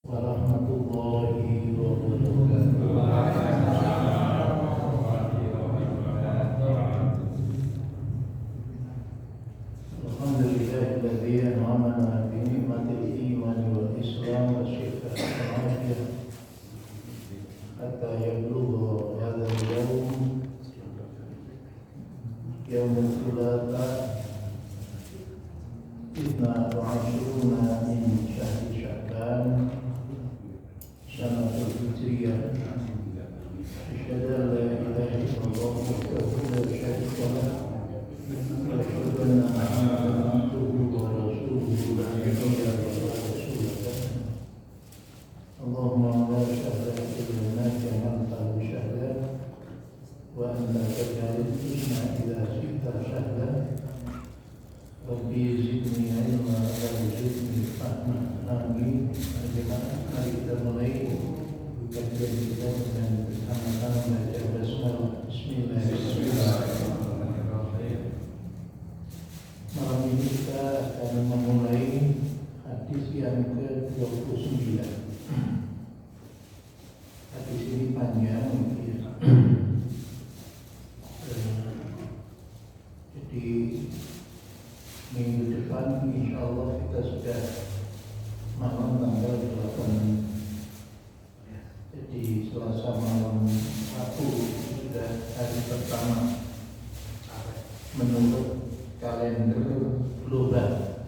warahmatullahi wabarakatuh. Alhamdulillahilladzi an'amana bi ni'matil iman wal islam wa syifa'il afiyah hatta yablugha hadzal yaumul thulatsa Ibna Tu'ashuruna min syahri Sya'ban Sanatul Hijriyah Asyhadu an la ilaha illallah wahdahu la syarika lah wa asyhadu anna Muhammadan abduhu wa rasuluhu la nabiyya ba'dahu rasulullah Allahumma la syahada illa anta antal syahada wa anta taj'alul husna idza syi'ta syahada Rabbi zidni ilma wa zidni fahma. Amin. Mari kita mulai kajian kita dengan bersama-sama baca basmalah. Bismillahirrahmanirrahim. Malam ini kita akan memulai hadis yang ke-29. Hadis ini panjang, jadi minggu depan insya Allah kita sudah malam tanggal 8. Jadi Selasa malam Rabu sudah hari pertama menurut kalender global.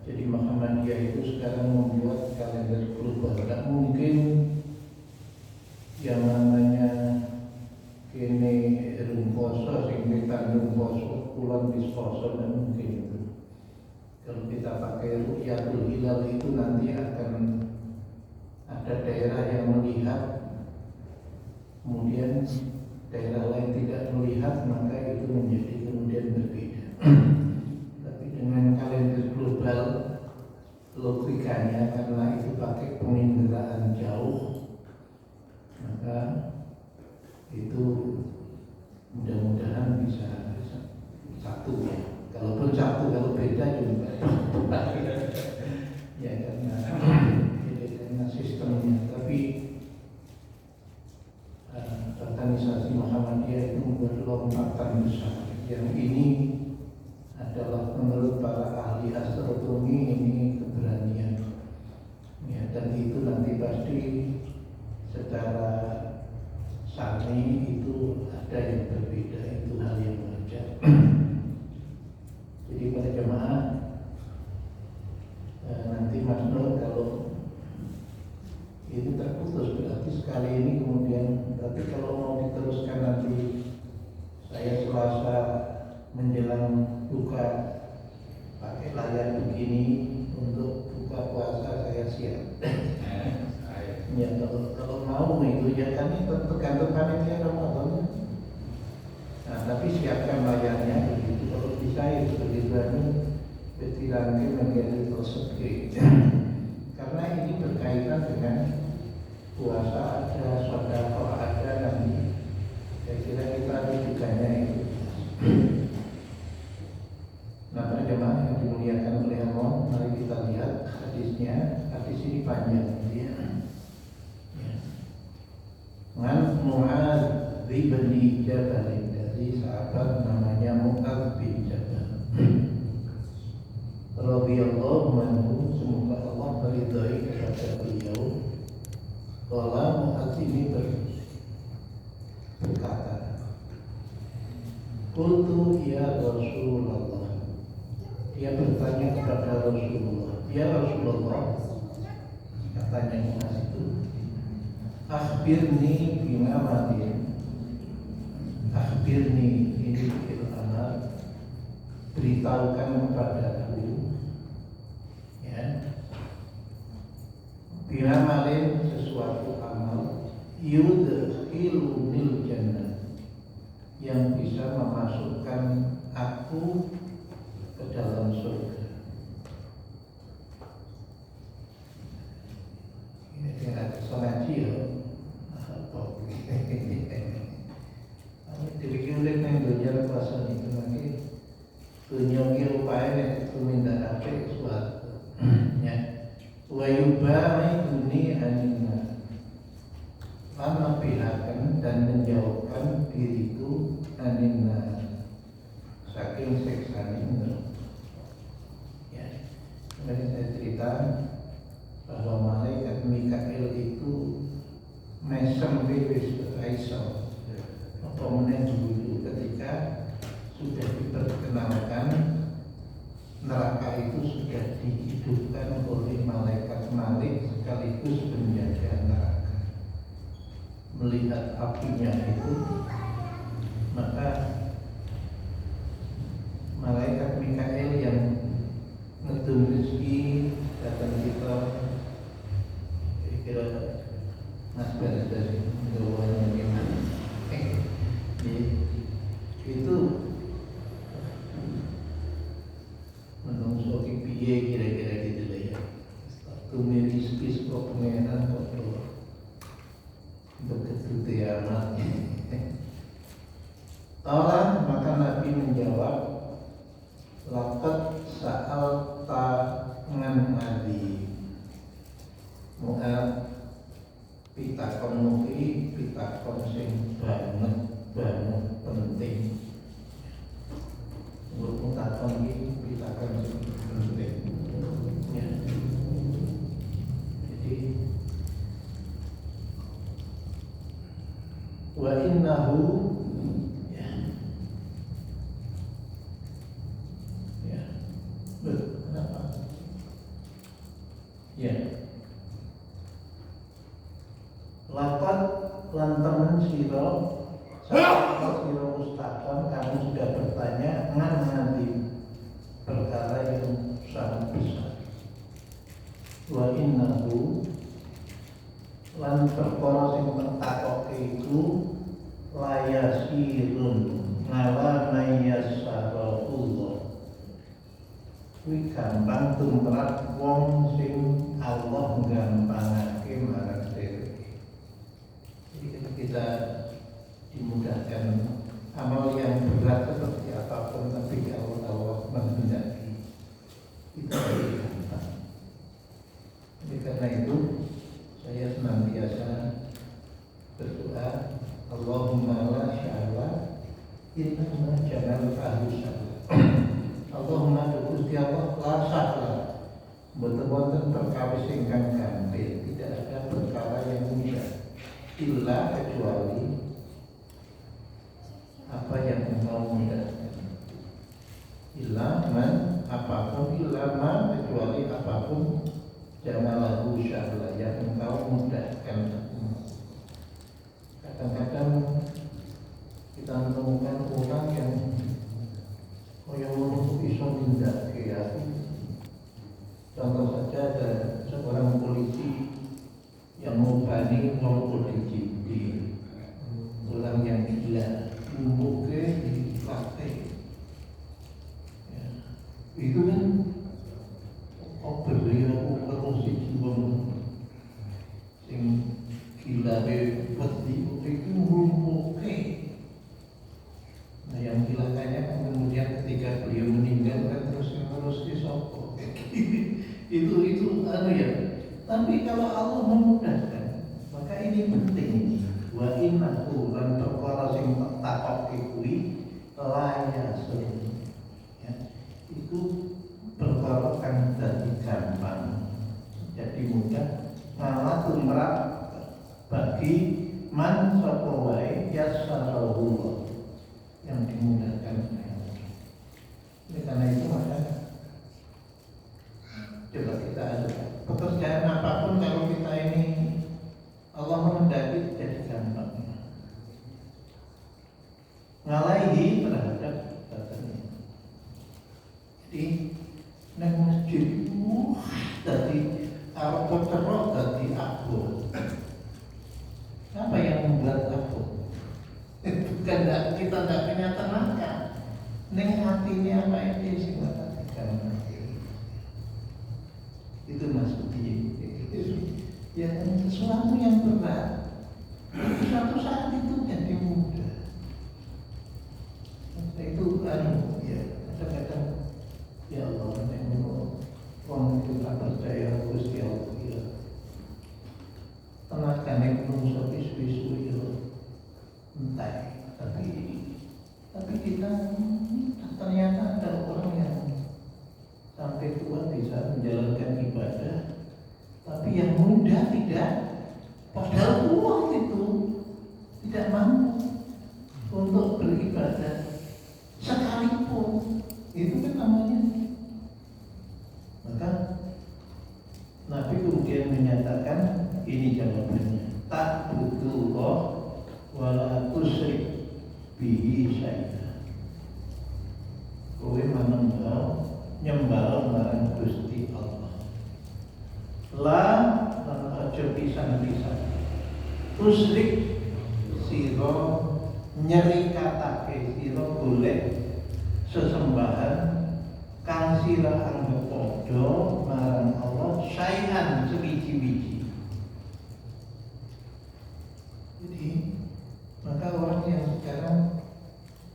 Jadi Muhammadiyah itu sekarang membuat kalender global. Tidak mungkin yang namanya kini poso sing ditanggung poso pulang bis poso dan mungkin itu. Kalau kita pakai ru'yatul hilal itu nanti akan ada daerah yang melihat, kemudian daerah lain tidak melihat, maka itu menjadi kemudian berbeda. Tapi dengan kalender global logikanya karena itu pakai penginderaan jauh, maka itu mudah-mudahan bisa satu ya. Kalaupun satu, kalau beda juga ya karena sistemnya. Tapi organisasi Muhammadiyah itu membuat lompatan besar. Yang ini adalah menurut para ahli astronomi ini keberanian ya, dan itu nanti pasti secara syar'i itu ada yang berbeda, itu hal yang wajar. Jadi pada jemaah nanti Mas Nur kalau itu terputus berarti sekali ini kemudian, tapi kalau mau diteruskan nanti saya Selasa menjelang buka pakai layar begini untuk buka puasa saya siap. Ya kalau mau itu ya kan itu tergantung panitia Ramadan. Nah tapi siapkan layarnya begitu, kalau bisa itu begitu bertilangnya menjadi persegi. Karena ini berkaitan dengan puasa ada, sedekah ada, nanti saya kira kita rujukannya itu. Nah para jemaah yang dimuliakan oleh Allah, mari kita lihat hadisnya. Hadis ini panjang ya. Dengan Mu'adz bin Jabal, dari sahabat namanya Mu'adz bin Jabal radhiyallahu anhu, semoga Allah meridai kepada beliau. Qala Mu'adz ini berkata, qultu ya Rasulullah, dia bertanya kepada Rasulullah, ya Rasulullah, katanya Mu'adz itu, akhbirni bima madin. Akhbirni ini fi'il amar, beritahukan kepadaku ya, bima madin, sesuatu amal yudkhilunil jannah, yang bisa memasukkan aku ke dalam surga. Ini tidak kesengaja ya. Dipikir oleh dunia kuasa itu nanti dunia upaya itu minta apa sesuatu ya. Wa yuba yumaiduni anina, lama pihakkan dan menjauhkan diriku anina saking seksa ini. Ya, kemarin saya cerita bahwa malaikat Mikail itu mesem wis Aisyah apa meneh dulu ketika sudah diperkenalkan neraka itu sudah dihidupkan oleh malaikat Malik sekaligus penjaga neraka. Melihat apinya itu, maka malaikat Mikail yang ngedum rezeki datang kita, kira-kira Mas beres dari gawaannya gimana? Itu menungso piye kira-kira gitu lah ya. Tumiris kok pengenan kok begitu amat. Orang maka Nabi menjawab, laqad sa'alta nganadi Mu'ad pitakon muki pitakon sing banget penting. Untuk pitakon ini pitakon sing penting ya. Jadi wa innahu ya kenapa ya lapat lantaran siro siro mustaqam, kamu sudah bertanya nanti perkara yang sangat besar. Wa innahu lan perkara sing takok itu layasirun ngala mayyasarullah. Kuwi gampang tumrap wong sing Allah gampangake marang dhewe. Jadi kita dimudahkan amal yang berat seperti apapun, tapi kalau Allah menghendaki kita lebih gampang. Jadi karena itu saya senantiasa berdoa, Allahumma la sya'ala inna jangan ahlu sya'ala. Allahumma Gusti Allah la sya'ala, betul-betul perkawis ingkang gampil, tidak ada perkara yang mudah illa kecuali apa yang engkau mudahkan. Illa man apapun, illa man kecuali apapun jangan lagu sya'ala yang engkau mudahkan. Kadang-kadang kita menemukan orang yang bisa tindak ya. Contoh saja ada seorang polisi yang membanding polisi di orang yang gila, umumnya di praktek. Ya. Itu kan beliau polisi sing gila peti itu umumnya. Nah yang celakanya kan kemudian ketika beliau meninggal kan terus disopok. itu anu ya. Tapi kalau Allah memudahkan, maka ini penting ini. Wa innahu lan perkara sing takok kuwi layasun. Ya. Itu perkara kan dadi gampang. Jadi mudah malah tumrap bagi man sapa wae yasarullah yang dimudahkan. Oleh karena itu maka coba kita ada pekerjaan apapun kalau kita ini Allah menghendaki jadi gampang. Ngalahi terhadap badannya. Jadi nang masjid tadi Arab terus tadi aku. Apa yang membuat aku? Bukan kita tidak punya tenaga. Neng hatinya apa itu sih katakan. Itu maksudnya. Ya sesuatu yang berat. Suatu saat itu jadi mudah. Itu ya kadang-kadang ya Allah, orang itu tak percaya Gusti Allah. yang muda tidak, padahal uang itu tidak mampu untuk beribadah sekalipun, itu kan namanya. Maka Nabi kemudian menyatakan ini jawabannya, tak butuh roh wala tusyrik bihi syai'an. Kowe manembal nyembal marang Gusti Allah. Lan aja pisan-pisan tusyrik sira nyerikatake sira golek sesembahan kang sira anggap padha marang Allah syai'an sebiji-biji. Jadi maka orang yang sekarang,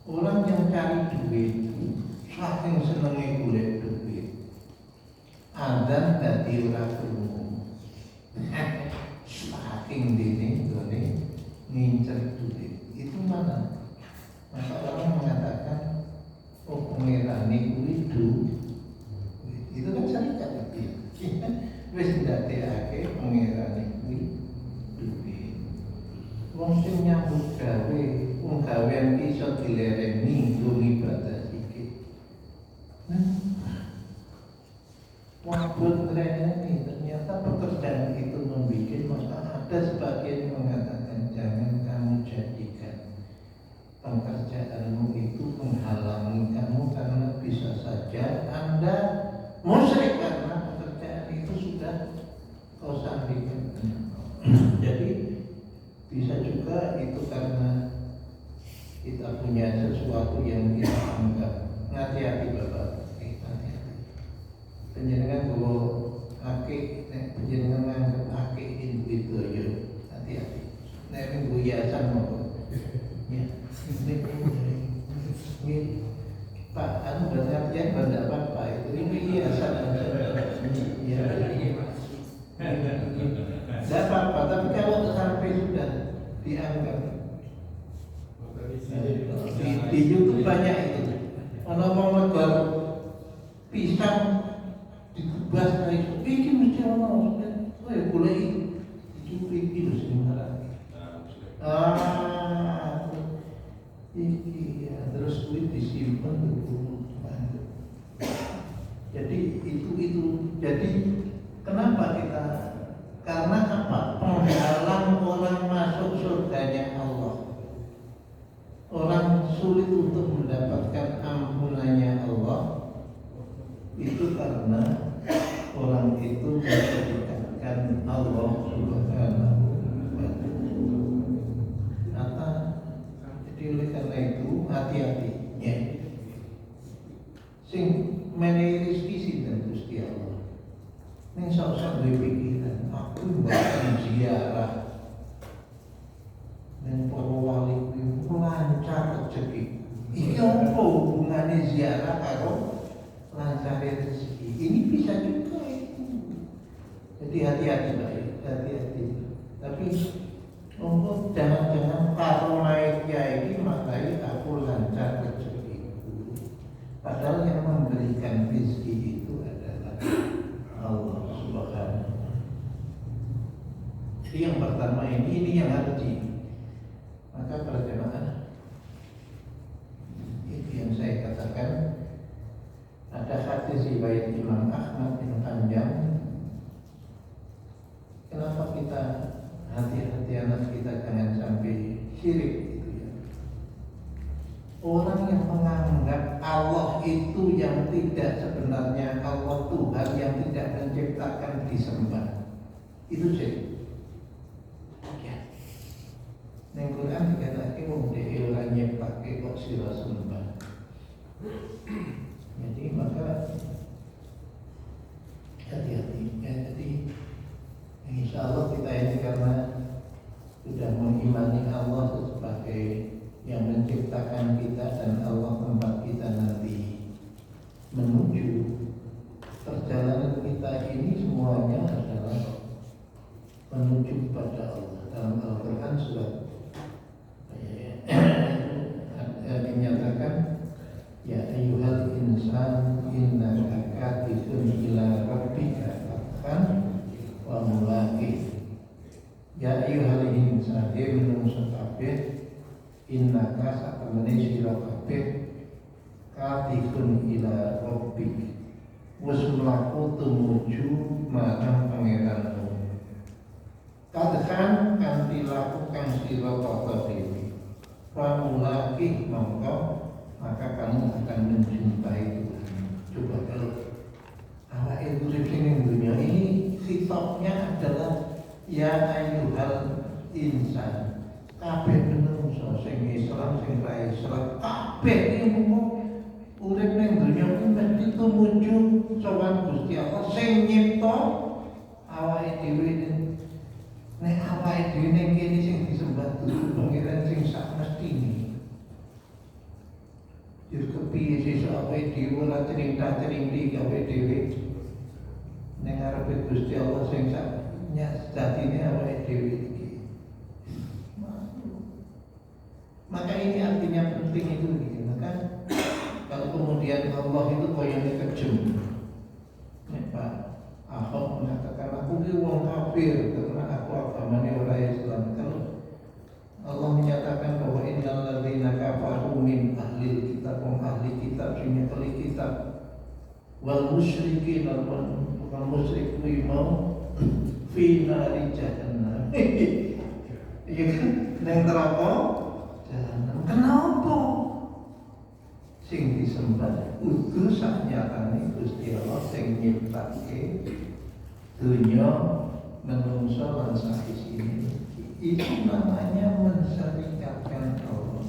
orang yang cari duit saking senenge golek duit, adzan dadi ora krungu. Saking dene gone ngincer duit. Itu mana? Maka orang mengatakan, oh pengerane kuwi duit. Itu kan syariat iki. Wis ndadekake pengerane kuwi duit. Wong sing nyambut gawe, wong gawean iso dilereni nggo ibadah iki. Wabut ini ternyata pekerjaan itu membuat, maka ada sebagian mengatakan jangan kamu jadikan pekerjaanmu itu menghalangi kamu, karena bisa saja Anda musyrik karena pekerjaan itu sudah kau sampaikan. Jadi bisa juga itu karena kita punya sesuatu yang kita anggap. Hati-hati Bapak, hati-hati. Penjenengan bawa akik, penjenengan anggap akik itu ya, hati-hati. Nek minggu hiasan mau, ya. Ini Pak, anu berarti pada apa itu ini hiasan aja. Ya, tidak apa-apa, tapi kalau sampai sudah dianggap di YouTube banyak itu. Kalau mau ngebar pisang ditebas kayak itu, ini mesti orang boleh itu itu sebenarnya. Iya, terus duit disimpan dulu. Jadi itu jadi kenapa kita? Karena apa? Penghalang orang masuk surganya Allah. Orang sulit untuk mendapatkan ampunannya Allah itu karena orang itu menjadikan Allah Subhanahu wa ta'ala. Jadi oleh karena itu hati-hati ya. Sing menehi rezeki sinten Gusti Allah. Ning sok-sok duwe pikiran, aku mbok ziarah dan para wali kuwi lancar rezeki. Iki apa hubungannya ziarah karo lancar rezeki? Ini bisa juga itu. Jadi hati-hati Pak, hati-hati. Tapi untuk jangan-jangan karo naiknya ini makanya aku lancar rezeki. Padahal yang memberikan rezeki itu adalah Allah Subhanahu. Jadi yang pertama ini yang harus maka para jemaah, itu yang saya katakan. Ada hadis riwayat Imam Ahmad yang panjang. Kenapa kita hati-hati anak kita jangan sampai syirik itu ya. Orang yang menganggap Allah itu yang tidak sebenarnya Allah Tuhan yang tidak menciptakan disembah, itu syirik. Neng Quran dikatakan wong dhewe ora nyiptake kok sira sembah. Jadi maka hati-hati ya. Jadi insya Allah kita ini karena sudah mengimani Allah sebagai yang menciptakan kita dan Allah tempat kita nanti menuju, perjalanan kita ini semuanya adalah menuju pada Allah. Dalam Al-Quran surat dinyatakan ya ayyuhal insan innaka kadhibun ila rabbika fathan wa Ya ayyuhal insan menungso kabeh innaka satamene sira kabeh katifun ila rabbik wis mlaku tumuju marang pangeranmu kadhan kanthi lakukan sira tata dewi pamulaki mongko maka kamu akan menjumpai Tuhan. Coba kalau awak itu di dunia ini khitabnya adalah ya ayyuhal insan kabeh menungso sing Islam sing ra Islam kabeh iki urip ning dunya iki mesti tumuju sowan Gusti Allah sing nyipta awake dhewe. Nek awake dhewe ning kene sing disembah Gusti Pangeran sing sak mestine. Yo kepiye sesuk awake dhewe ora cerita-cerita awake dhewe ning ngarepe Gusti Allah sing sak jatine awake dhewe iki. Maka ini artinya penting itu gitu kan. Kalau kemudian Allah itu koyone kejem. Nek Pak Ahok mengatakan aku ki wong kafir karena aku agamane ora Islam. Kalau Allah menyatakan bahwa innal ladzina kafaru min ahli kitab wa ahli kitab sing ahli kitab wal musyrikin wal musyriku mau fi nari jahannam. Iya kan? Nang neraka jahannam. Kenapa? Sing disembah kudu sak nyatane Gusti Allah sing nyiptake dunya menungso lan saisine. Itu namanya menserikatkan Allah.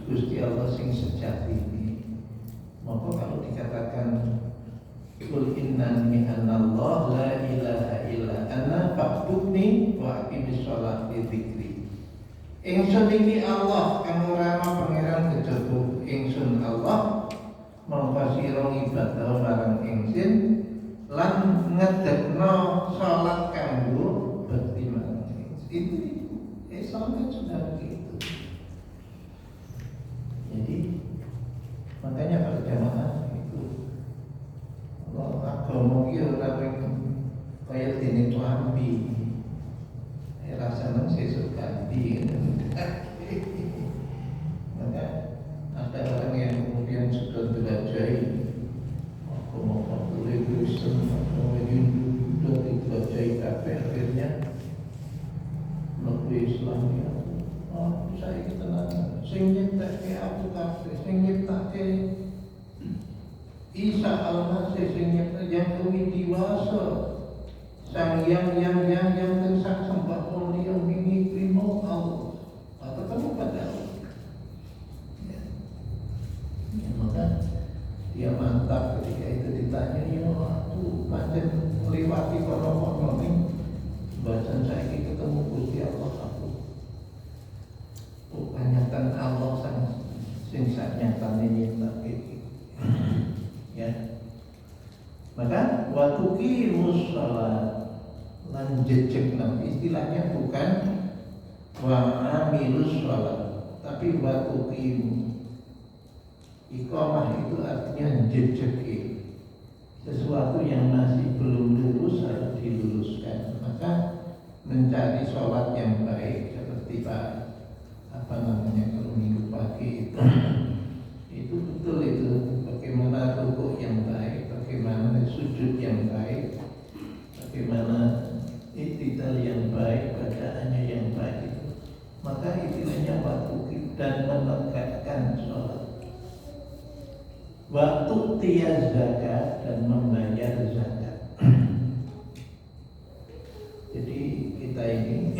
Gusti Allah sing sejati ini. Maka kalau dikatakan Qul innani anallah la ilaha illa ana fa'budni wa aqimis sholati dzikri. Ingsun iki Allah kang ora ana pangeran kejaba ingsun Allah mongko sira ibadah marang ingsun lan ngedekno salat kanggo bekti marang ingsun. Itu Islam kan sudah begitu. Jadi makanya para jamaah itu agama iki ora kaya dene tuambi. Rasanya sesuk ganti. Maka ada orang yang kemudian sudah belajar agama Kristen, agama Hindu sudah dipelajari tapi akhirnya lebih Islam ya. Oh, saya tenang. Sing nyiptake aku kabeh, sing nyiptake Isa Al-Masih, sing nyiptake yang kewidewasa. Sang yang tersang sembah oleh yang ini primo Allah atau kamu pada ya, maka dia mantap ketika itu ditanya ya aku macam melewati kono-kono ini bacaan saya ini ketemu Gusti Allah aku kebanyakan Allah sang sing sak nyatane nyiptake ya maka waktu kimus salat lan jejeg istilahnya bukan wa amilus sholat tapi wa tuqimu. Iqamah itu artinya jejeg sesuatu yang masih belum lurus harus diluruskan. Maka mencari sholat yang baik seperti kalau minggu pagi itu betul itu bagaimana rukuk yang baik, bagaimana sujud yang baik, bagaimana iktidal yang baik, bacaannya yang baik itu. Maka istilahnya waktu dan menegakkan sholat. Waktu tiya zakat dan membayar zakat. Jadi kita ini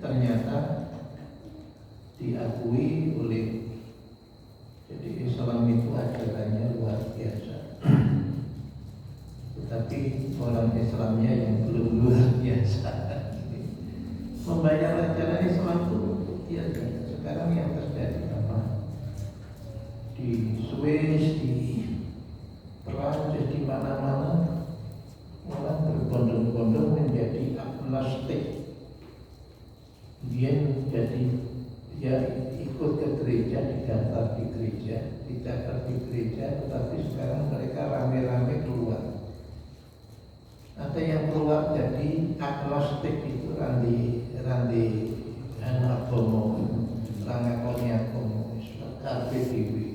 ternyata diakui oleh jadi Islam itu ajarannya luar biasa. Tetapi orang Islamnya yang belum luar biasa. Membayar ajaran Islam itu biasa. Sekarang yang terjadi apa? Di Swiss, di Perancis, di mana-mana orang berbondong-bondong menjadi agnostik. Dia menjadi ikut ke gereja, dicatat di gereja, tetapi sekarang mereka rame-rame keluar. Ada yang keluar jadi agnostik itu randi agama, ngakoni agama, kabeh dhewe.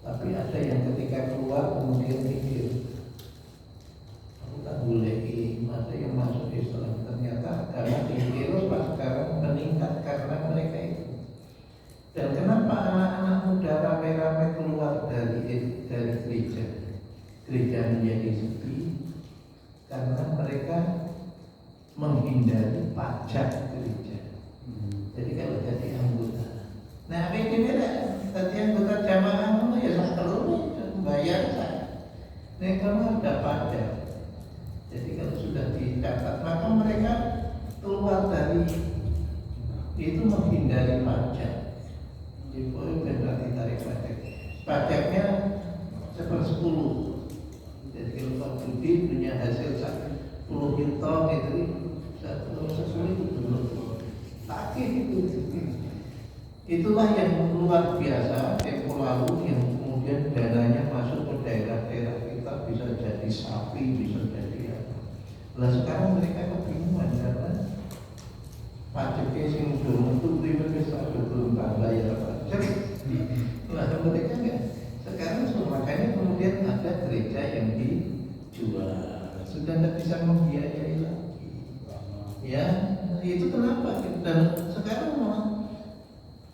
Tapi ada yang ketika keluar kemudian mikir, aku tak goleki masa yang masuk Islam, ternyata agama dikira pas sekarang meningkat karena mereka itu. Dan kenapa anak-anak muda rame-rame keluar dari gereja menjadi sepi? Karena mereka menghindari pajak gereja. Jadi kalau jadi anggota, nah ini tadi anggota jamaah ya tak perlu bayar saya. Nah kalau ada pajak, jadi kalau sudah dicatat maka mereka keluar dari itu menghindari pajak. Jadi benar ditarik pajak. Pajaknya 1/10. Jadi kalau Pak Budi punya hasil 10 juta itu 1/10 itu belum sakit itu. Itulah yang luar biasa tempo lalu yang kemudian dananya masuk ke daerah-daerah kita bisa jadi sapi, bisa jadi apa. Nah sekarang mereka kebingungan karena pajaknya sing durung itu mereka belum bayar pajak. Nah mereka enggak. Sekarang makanya kemudian ada gereja yang dijual, sudah tidak bisa membiayai lagi. Ya itu kenapa? Dan sekarang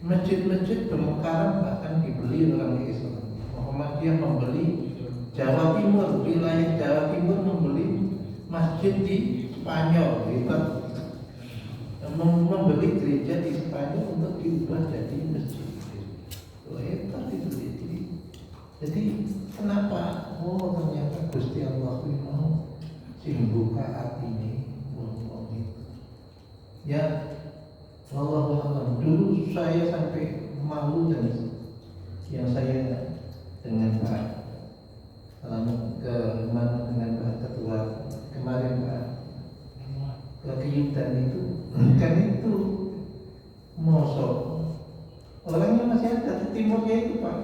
masjid-masjid pemekaran bahkan dibeli orang Islam. Muhammadiyah membeli Jawa Timur, wilayah Jawa Timur membeli masjid di Spanyol, membeli gereja di Spanyol untuk diubah jadi masjid. Hebat itu. Jadi kenapa? Oh ternyata Gusti Allah mau sing buka hati ini wong itu. Ya wallahu a'lam. Dulu saya sampai malu dan yang saya dengan Pak dengan Pak Ketua kemarin Pak Kegiatan itu kan itu mosok orangnya masih ada di timurnya itu Pak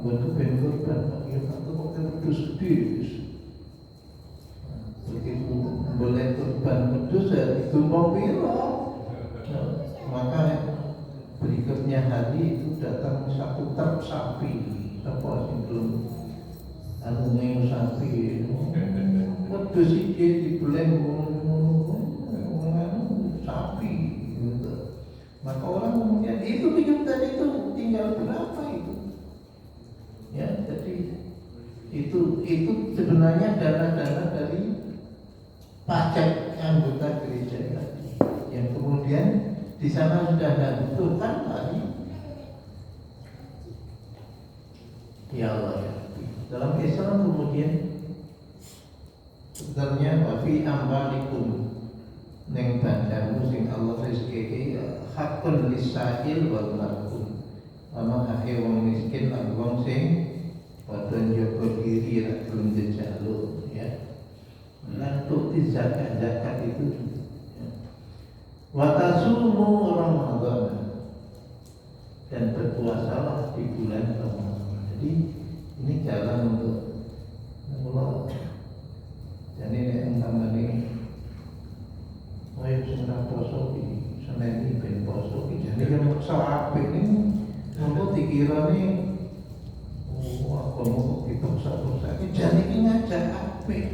buat korban Pak ya Pak kok terus gede begitu boleh korban pedus ya ditumpang piro. Maka berikutnya hari itu datang satu truk sapi, apa sih belum anunya sapi, pedus iki dibeleng sapi, gitu. Maka orang kemudian itu tadi itu tinggal berapa itu, ya jadi itu sebenarnya dana-dana dari pajak anggota gereja tadi, yang kemudian di sana sudah ada butuhkan tadi. Ya Allah ya. Dalam Islam kemudian sebenarnya wafi ambalikum neng bandamu sing Allah rezeki hakun lisail wal marhum. Ana hake wong miskin lan wong sing padha njogo diri ra gelem njaluk ya. Lan tuti zakat itu watasumu Ramadan dan berpuasalah di bulan Ramadan. Jadi ini jalan untuk Allah. Jadi nek umpamane kowe sing ora poso iki seneni ben poso iki jane yang maksa apik ning ngono dikirane apa mau dipaksa-paksa iki jane iki ngajak apik.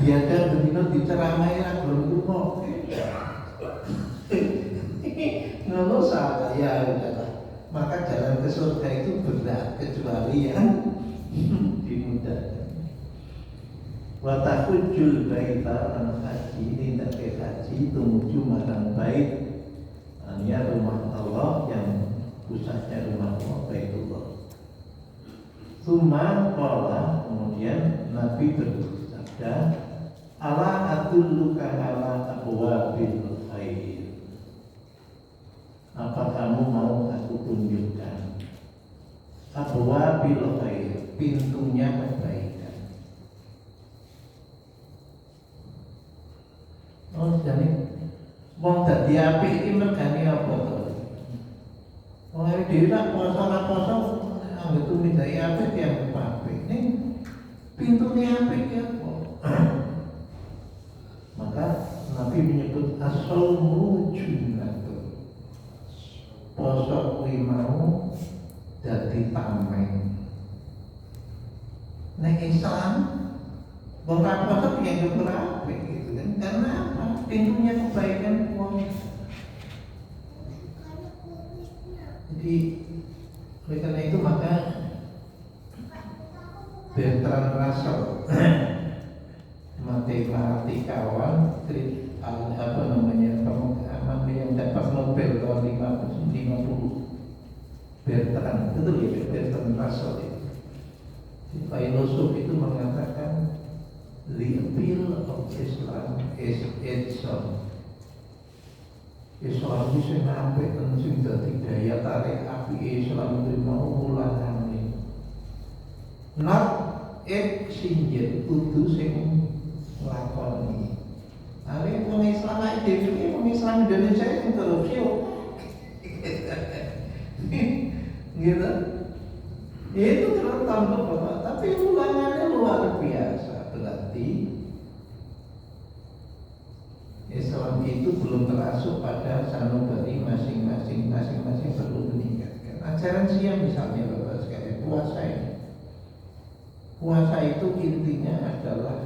Biada begitu diceramai ra gelem lunga. Ngono saya udahlah. Maka jalan ke surga itu berat kecuali yang dimudahkan. Wa tahujjul baita an haji ini tak haji tumuju marang bait ania rumah Allah yang pusatnya rumah Allah Baitullah. Tsumma qala kemudian Nabi bersabda ala adulluka ala abwabil khair. Apa kamu mau aku tunjukkan abwabil khair, pintunya kebaikan. Oh jadi wong dadi apik iki mergane apa to? Wong awake dhewe nak poso anggere tumindake apik yang apik. Ning pintune apik ya apa? Maka Nabi Nabi menyebut as-shaumu junnatun. Poso kuwi mau dadi tameng. Nek Islam wong ra poso piye ora apik gitu kan. Karena apa? Pintunya kebaikan puasa. Jadi oleh karena itu maka Bertrand Russell matematikawan apa namanya yang dapat Nobel tahun 50 Bertrand, betul ya Bertrand Russell itu. Filosof itu mengatakan the appeal of Islam is itself. Islam itu sampai sing dadi daya tarik api Islam itu mau mulane. Not exchange kudu sing lakoni. Are wong Islam ae dhewe wong Islam Indonesia sing korupsi. Gitu. Itu terus tambah Bapak, tapi ulangannya luar biasa. Berarti Islam itu belum terasuk pada sanubari masing-masing perlu meningkatkan. Ajaran siang misalnya Bapak sekalian puasa ini. Puasa itu intinya adalah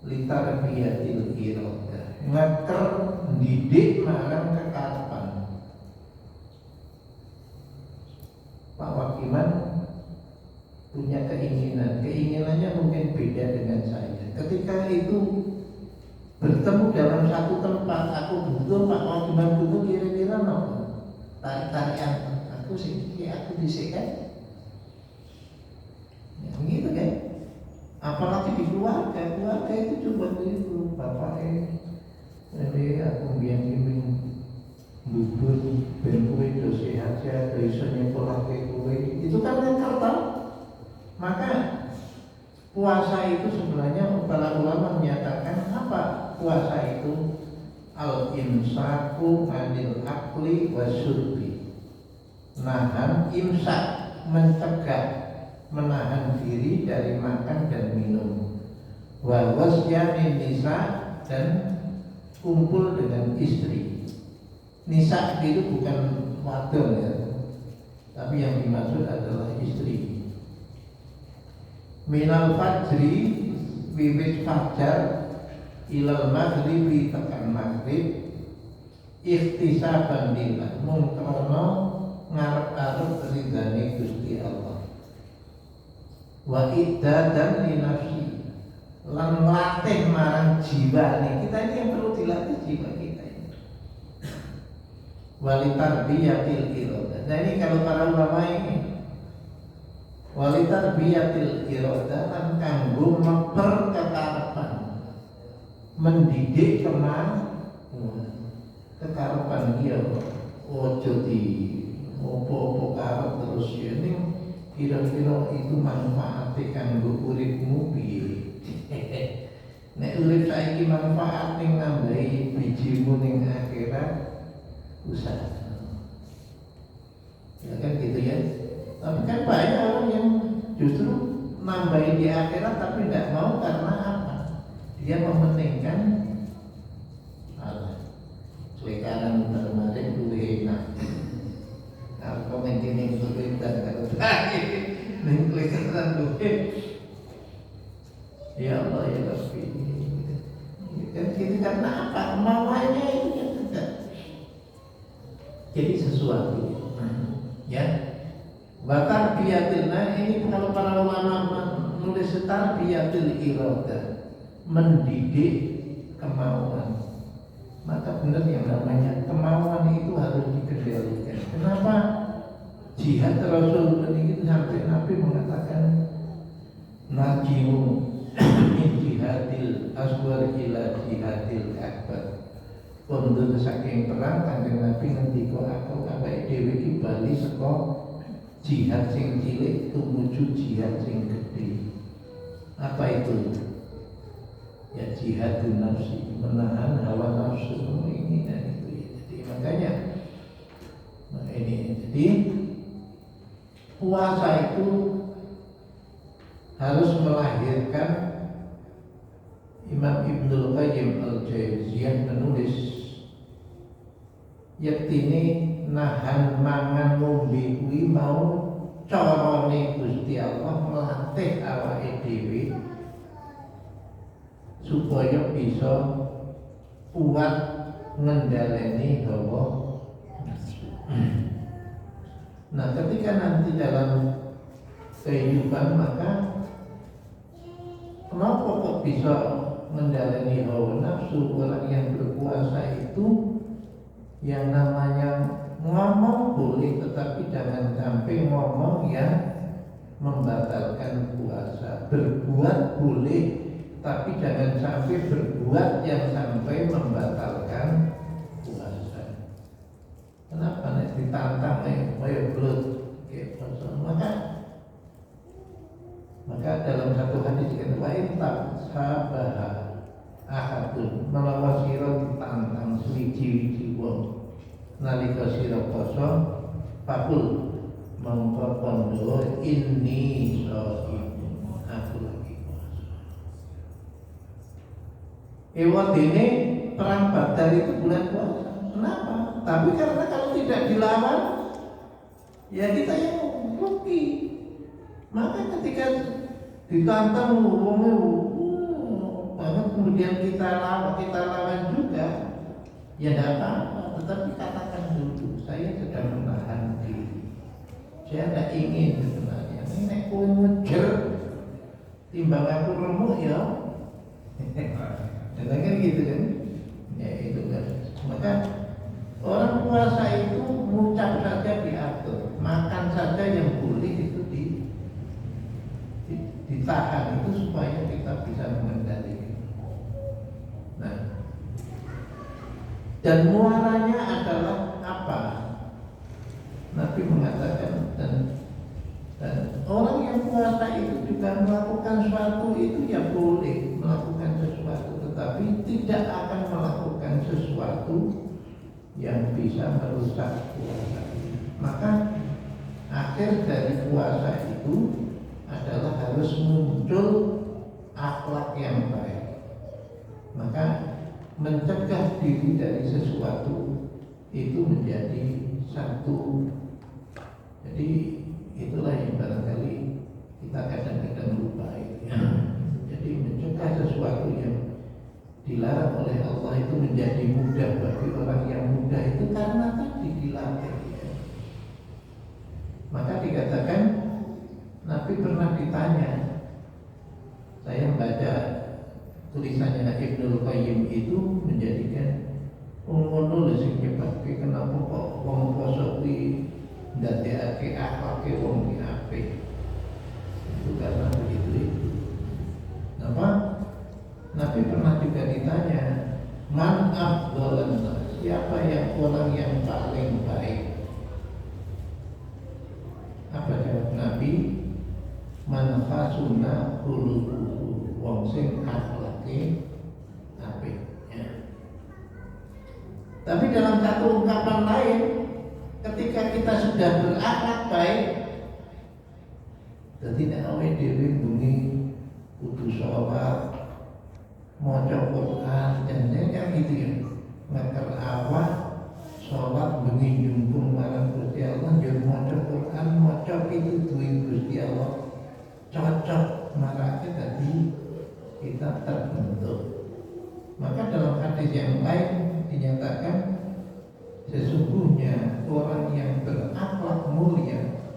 litarbiyatil iradah. Ngaker didik marang kekarepan. Pak Wakiman punya keinginannya mungkin beda dengan saya. Ketika itu bertemu dalam satu tempat, aku butuh Pak Wakiman butuh kira-kira tarik-tarikan aku sih, aku disikat. Ya, begitu kan? Apalagi di keluarga itu coba itu bapaknya, jadi aku biar bimbing bubur, ben kowe do sehat ya, iso nyepolake kowe. Itu kan kertas. Maka puasa itu sebenarnya para ulama menyatakan apa? Puasa itu al-imsaku anil akli wasyurbi. Nahan imsak, mencegah, menahan diri dari makan dan minum. Wa wasyanin nisa, dan kumpul dengan istri. Nisa itu bukan wadon ya, tapi yang dimaksud adalah istri. Minal fajri wiwit fajar ilal maghribi tekan maghrib ikhtisaban lillah mung krana ngarep-arep ridane Gusti Allah. Wa iddadan li nafsi, lan latih marang jiwa nih. Kita ini yang perlu dilatih jiwa kita ini. Walitarbiyatil iradah. Nah ini kalau para ulama ini walitarbiyatil iradah lan kanggo meper kekarepan, mendidik kekarepan dia. Ojo di opo-opo karep terus ini kira-kira itu manfaatnya kanggo uripmu piye. Nek urip saiki manfaat ning nambahi bijimu ning akhirat, usaha. Ya kan gitu ya. Tapi kan banyak orang yang justru nambahin di akhirat tapi tidak mau karena apa? Dia mementingkan selekaran termarin duwe enak. Kalau mending duwe dan kalau tadi ning selekaran duwe. Ya Allah ya Rabbi. Dan itu karena apa? Mauannya itu yang tidak. Jadi sesuatu. Ya. Watarbiyatil, nah ini kalau para ulama menulis tarbiyatil iradah, mendidik kemauan. Maka benar yang namanya kemauan itu harus dikendalikan. Kenapa jihad Rasul itu sampai Nabi mengatakan najimu min jihadil aswar ila jihadil akbar. Untuk saking perang kanjeng Nabi ngendika aku awake dhewe iki bali saka jihad sing cilik tumuju jihad sing gede. Apa itu? Ya jihadun nafsi, menahan hawa nafsu ini dan itu. Jadi makanya ini jadi puasa itu harus melahirkan Imam Ibnul Qayyim Qayyim al-Jauziyah menulis yektine nahan mangan ngombe kuwi mau carane Gusti Allah melatih awake dhewe supaya bisa kuat ngendhaleni hawa nafsu. Nah, ketika nanti dalam kehidupan maka kenapa kok bisa menjalani hawa nafsu? Orang yang berkuasa itu yang namanya ngomong boleh, tetapi jangan sampai ngomong yang membatalkan puasa. Berbuat boleh, tapi jangan sampai berbuat yang sampai membatalkan puasa. Kenapa nek ditantang kaya blut gitu. Maka dalam satu hadis dikatakan wa intak sabaha ahadun melawa sira ditantang suwiji-wiji wong nalika sira poso pakul mongko kondo inni sha'imun aku lagi puasa. Dene perang Badar itu bulan puasa. Kenapa? Tapi karena kalau tidak dilawan ya kita yang rugi. Maka ketika ditantang ngomongnya banget kemudian kita lawan juga ya tidak apa-apa, tetapi katakan dulu saya sedang menahan diri, saya tidak ingin sebenarnya ini aku ngejer timbang aku remuk ya dan kan gitu kan ya itu kan. Maka orang puasa itu mengucap saja diatur, makan saja yang boleh itu ditahan itu supaya kita bisa mengendalikan. Nah, dan muaranya adalah apa? Nabi mengatakan dan orang yang puasa itu juga melakukan sesuatu itu ya boleh melakukan sesuatu, tetapi tidak akan melakukan sesuatu yang bisa merusak puasa. Maka akhir dari puasa itu adalah harus muncul akhlak yang baik. Maka mencegah diri dari sesuatu itu menjadi satu. Jadi itulah yang barangkali kita kadang-kadang lupa ya. Jadi mencegah sesuatu yang dilarang oleh Allah itu menjadi mudah bagi orang yang mudah itu karena tadi dilatih ya. Maka dikatakan Nabi pernah ditanya, saya membaca tulisannya Ibnu Qayyim itu menjadikan ngono lho sing nyebabke kenapa kok wong poso kuwi ndadekake akhlake wong ki apik. Itu karena begitu. Kenapa? Nabi pernah juga ditanya, man afdhalun nas, siapa yang orang yang paling baik? Apa jawab Nabi? Man khasuna khuluquhu, wong sing akhlake apik ya. Tapi dalam satu ungkapan lain, ketika kita sudah berakhlak baik, jadi nek awake dhewe bengi kudu sholat, maca Quran, jangan kan gitu ya. Ngeker awak sholat bengi nyumbung marang Gusti Allah, yo maca Quran, maca pitutuhe Gusti Allah. Cocok marake tadi kita terbentuk. Maka dalam hadis yang lain dinyatakan sesungguhnya orang yang berakhlak mulia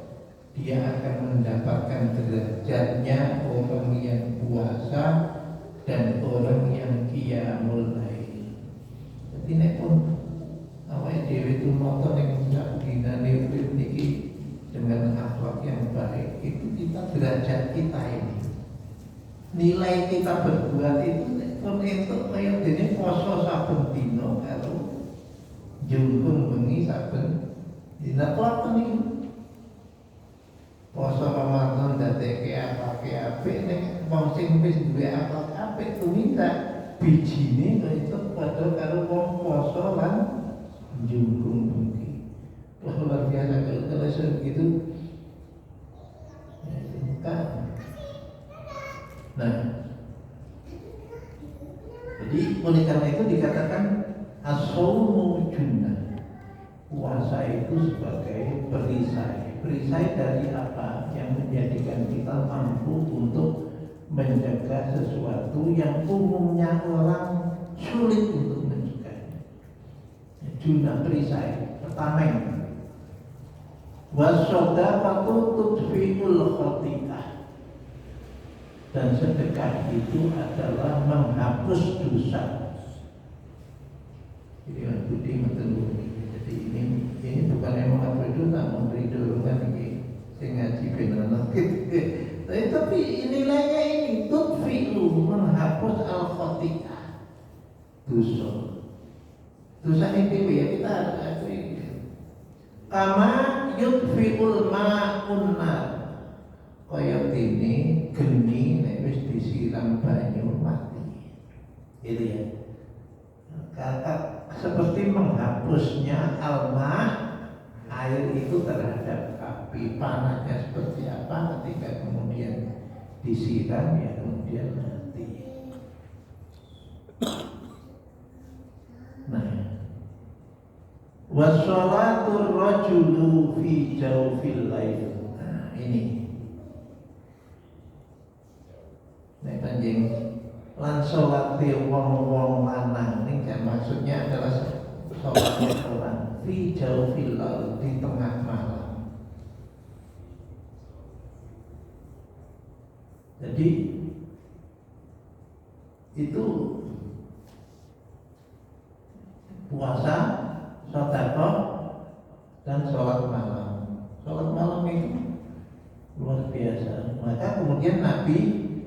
dia akan mendapatkan derajatnya orang yang puasa dan orang yang qiyamul lail. Jadi nek pun awake dhewe itu moto ning sak dinane urip niki dengan akhlak yang baik itu kita derajat kita ini nilai kita berbuat itu kon entuk kaya dene poso saben dina karo jungkung bengi saben dina kok niku poso Ramadan dadeke akhlake apik nek wong sing wis duwe akhlak apik tumindak bijine kaya padha karo wong poso lan jungkung bengi. Wah, luar biasa kalau segitu ya, nah, jadi oleh karena karena itu dikatakan as-shaumu junnah. Puasa itu sebagai perisai. Perisai dari apa? Yang menjadikan kita mampu untuk menjaga sesuatu yang umumnya orang sulit untuk mencegahnya. Junnah, perisai, pertameng. Wasodaqatu tudfi'ul khati'ah. Dan sedekah itu adalah menghapus dosa. Jadi budi menteluni. Jadi ini bukan yang menghapus dosa, memberi dorongan ini. Saya ngaji benar. Tapi nilainya ini tudfi'u, menghapus al-khati'ah, dosa. Dosa ini ya kita harus akui. Kama yudfi'ul ma'un nar. Kaya dene geni nek wis disiram banyu mati. Itu ya. Seperti menghapusnya alma air itu terhadap api, panasnya seperti apa ketika kemudian disiram ya kemudian mati. Nah, wassalatul rajulu fi jawfil lail. Nah, ini. Nek panjang lan salate wong-wong lanang ning maksudnya adalah salatnya orang fi jawfil lail, di tengah malam. Jadi itu puasa, sedekah dan sholat malam. Sholat malam itu luar biasa. Maka kemudian Nabi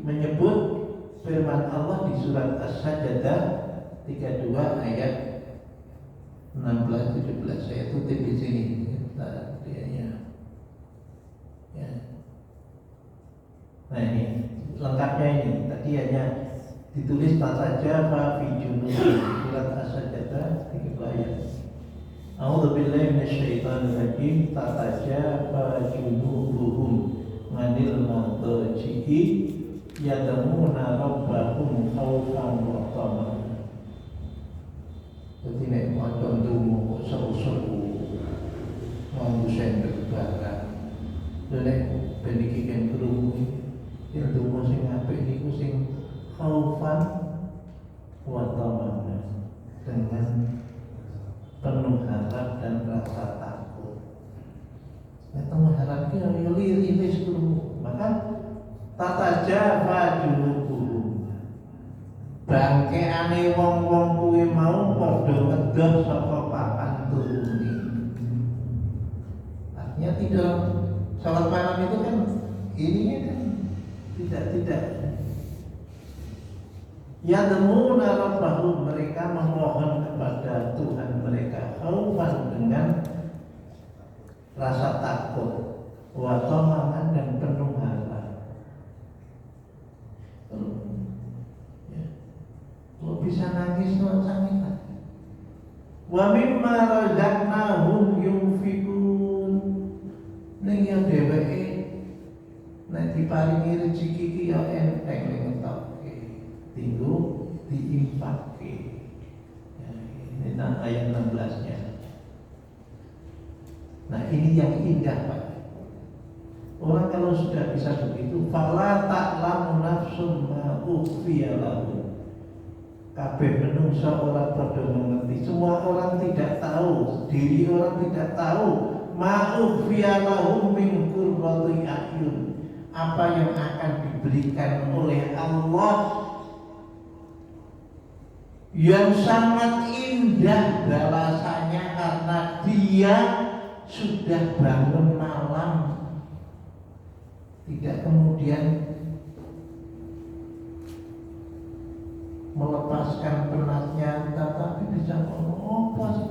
menyebut firman Allah di surat As-Sajdah 32 ayat 16-17. Saya tutup di sini. Ya. Nah ini lengkapnya ini. Tadi hanya ditulis saja fi junub surat As-Sajdah 32 ayat. A'udzu billahi minasyaitonir rajim. Tatajafa junubuhum nganil madaji'i yadamuna rabbahum khaufan wa tama'an. Jadi nek maca ndonga seru-seru mau sendok barang. Nek ben iki kan krungu ndonga sing apik niku sing khaufan wa tama'an, dengan penuh harap dan rasa takut. Nek harap ki yo liris krungu. Maka tatajafa junubuhum, bangkeane wong-wong kuwi mau padha ngedoh saka papan turune. Artinya tidak salat malam itu kan ininya kan tidak yadmuna rabbahum, mereka memohon kepada Tuhan mereka khaufan, dengan rasa takut, wa tama'an, dan penuh harap. Kalau bisa nangis no sangitan. Wa mimma razaqnahum yunfiqun. Ning ya dheweke nek diparingi rezeki ki ya enteng ning ngetokke, tinggu diinfakke. Ya, ini ayat 16-nya. Nah, ini yang indah, Pak. Orang kalau sudah bisa begitu, fala ta'lamu nafsum ma ukhfiya lahum. Kabeh menungso ora padha mengerti. Semua orang tidak tahu, diri orang tidak tahu ma ukhfiya lahum min qurrati a'yun. Apa yang akan diberikan oleh Allah yang sangat indah balasannya, karena dia sudah bangun malam, tidak kemudian melepaskan penatnya, tetapi bisa ngomong sih.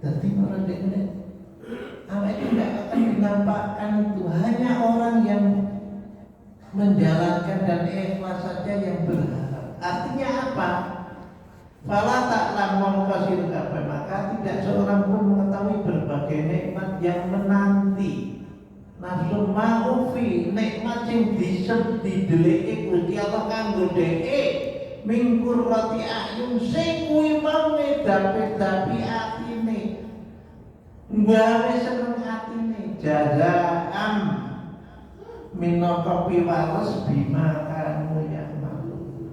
Jadi merendek-rendek apa itu tidak akan dinampakkan. Itu hanya orang yang menjalankan dan ikhlas saja yang berharap. Artinya apa? Fala ta'lam mongkosir kabeh, maka tidak seorang pun mengetahui berbagai nikmat yang menanti. Nafsu ma'ufi, nikmat sing dideleke Gusti Allah kanggo dhek mingkur roti ayun sing kuwi mau ngedapi atine nggawe seneng atine jazaan minangka piwales bima kanu ya malu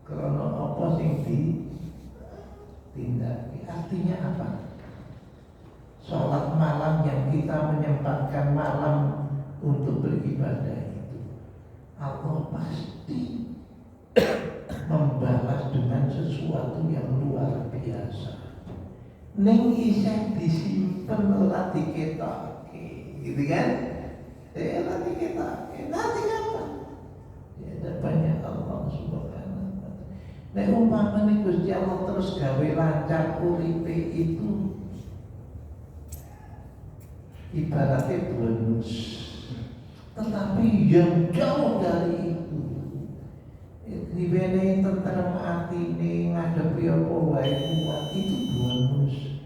karena apa sing ditindaki. Artinya apa? Sholat malam yang kita menyempatkan malam untuk beribadah itu Allah pasti membalas dengan sesuatu yang luar biasa. Ning isih disimpen ora diketoke, gitu kan? Ora diketoke. Nanti kapan? Ya depannya Allah Subhanahu wa taala. Nek umpamane Gusti Allah terus gawe lancar uripe itu ibaratnya bonus. Tetapi yang jauh dari itu diwenehi tentrem atine ngadepi apa wae kuat itu bonus.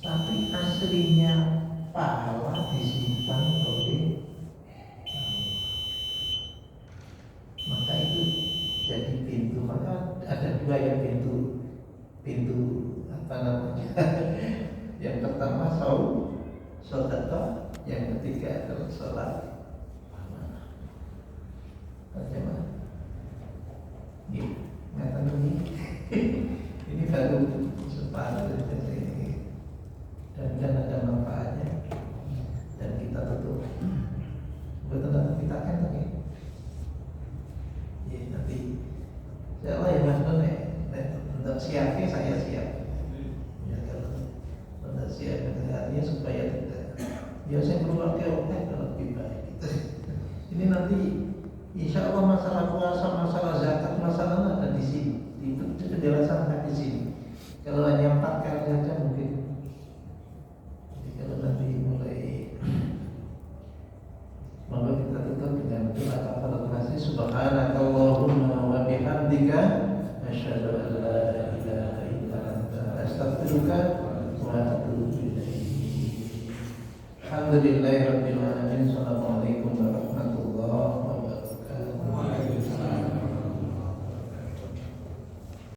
Tapi aslinya pahala disimpan oleh maka itu jadi pintu. Maka ada dua ya pintu apa namanya? Yang pertama sedekah, yang ketiga adalah sholat. Bagaimana? Ini, ngatakan ini baru separuh dari ini, dan ada manfaatnya, dan kita tutup. Betul kita kan tadi. Ya nanti, saya ya mas Done, untuk siapnya saya siap. Ya kalau untuk siapnya supaya tidak. Ya saya berpikir kalau lebih baik. Ini nanti insya Allah masalah puasa, masalah zakat, masalah ada di sini. Itu penjelasan di sini. Kalau hanya 4 kali saja mungkin. Jadi kalau nanti mulai, maka kita tutup dengan doa kafaratul majlis. Subhanakallahumma wa bihamdika asyhadu an la ilaha illa anta astaghfiruka wa atubu ilaik. Alhamdulillahirabbil alamin. Assalamualaikum warahmatullahi wabarakatuh.